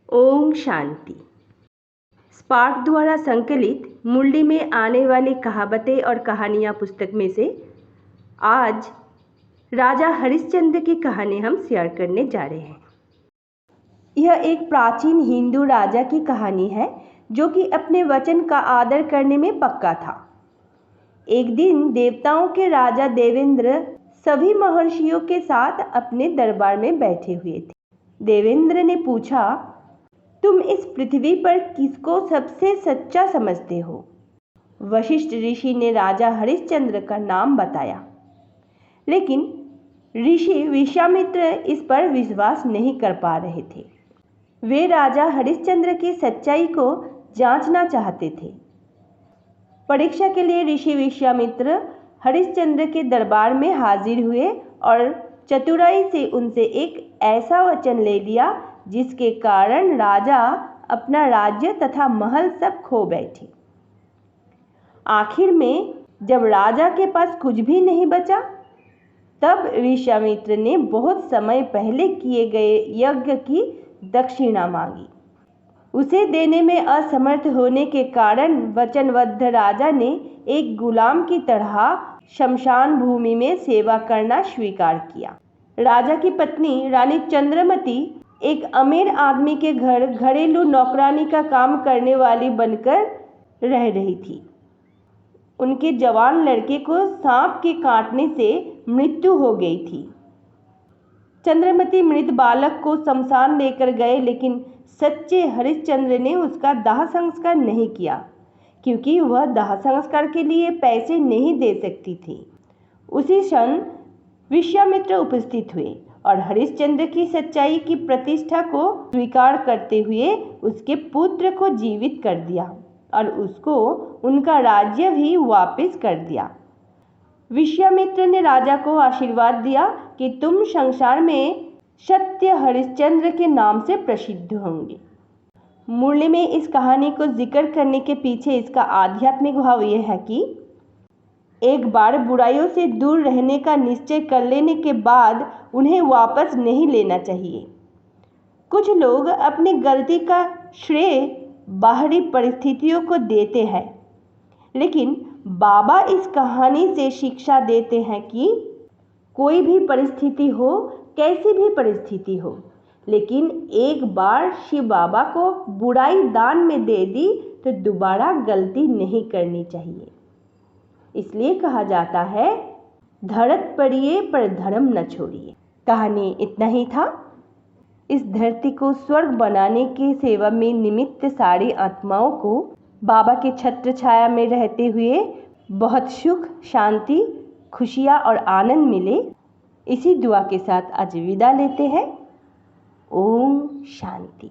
Om Shanti. Spark द्वारा संकलित मुरली में आने वाली कहावतें और कहानियाँ पुस्तक में से आज राजा हरिश्चंद्र की कहानी हम शेयर करने जा रहे हैं। यह एक प्राचीन हिंदू राजा की कहानी है जो कि अपने वचन का आदर करने में पक्का था। एक दिन देवताओं के राजा देवेंद्र सभी महर्षियों के साथ अपने दरबार में बैठे हुए थे। देवेंद्र ने पूछा, तुम इस पृथ्वी पर किसको सबसे सच्चा समझते हो? वशिष्ठ ऋषि ने राजा हरिश्चंद्र का नाम बताया, लेकिन ऋषि विश्वामित्र इस पर विश्वास नहीं कर पा रहे थे। वे राजा हरिश्चंद्र की सच्चाई को जांचना चाहते थे। परीक्षा के लिए ऋषि विश्वामित्र हरिश्चंद्र के दरबार में हाजिर हुए और चतुराई से उनसे एक ऐसा वचन ले लिया जिसके कारण राजा अपना राज्य तथा महल सब खो बैठे। आखिर में जब राजा के पास कुछ भी नहीं बचा, तब विश्वामित्र ने बहुत समय पहले किए गए यज्ञ की दक्षिणा मांगी। उसे देने में असमर्थ होने के कारण वचनबद्ध राजा ने एक गुलाम की तरह शमशान भूमि में सेवा करना स्वीकार किया। राजा की पत्नी रानी चंद्रमती एक अमीर आदमी के घर घरेलू नौकरानी का काम करने वाली बनकर रह रही थी। उनके जवान लड़के को सांप के काटने से मृत्यु हो गई थी। चंद्रमती मृत बालक को शमशान लेकर गए, लेकिन सच्चे हरिश्चंद्र ने उसका दाह संस्कार नहीं किया, क्योंकि वह दाह संस्कार के लिए पैसे नहीं दे सकती थी। उसी क्षण विश्वामित्र उपस्थित हुए और हरिश्चंद्र की सच्चाई की प्रतिष्ठा को स्वीकार करते हुए उसके पुत्र को जीवित कर दिया और उसको उनका राज्य भी वापस कर दिया। विश्वामित्र ने राजा को आशीर्वाद दिया कि तुम संसार में सत्य हरिश्चंद्र के नाम से प्रसिद्ध होंगे। मुरली में इस कहानी को जिक्र करने के पीछे इसका आध्यात्मिक भाव यह है कि एक बार बुराइयों से दूर रहने का निश्चय कर लेने के बाद उन्हें वापस नहीं लेना चाहिए। कुछ लोग अपनी गलती का श्रेय बाहरी परिस्थितियों को देते हैं, लेकिन बाबा इस कहानी से शिक्षा देते हैं कि कोई भी परिस्थिति हो, कैसी भी परिस्थिति हो, लेकिन एक बार शिव बाबा को बुराई दान में दे दी तो दोबारा गलती नहीं करनी चाहिए। इसलिए कहा जाता है, धरत पड़िए पर धर्म न छोड़िए। कहानी इतना ही था। इस धरती को स्वर्ग बनाने की सेवा में निमित्त सारी आत्माओं को बाबा के छत्र छाया में रहते हुए बहुत सुख, शांति, खुशियाँ और आनंद मिले। इसी दुआ के साथ आज विदा लेते हैं। ओम शांति।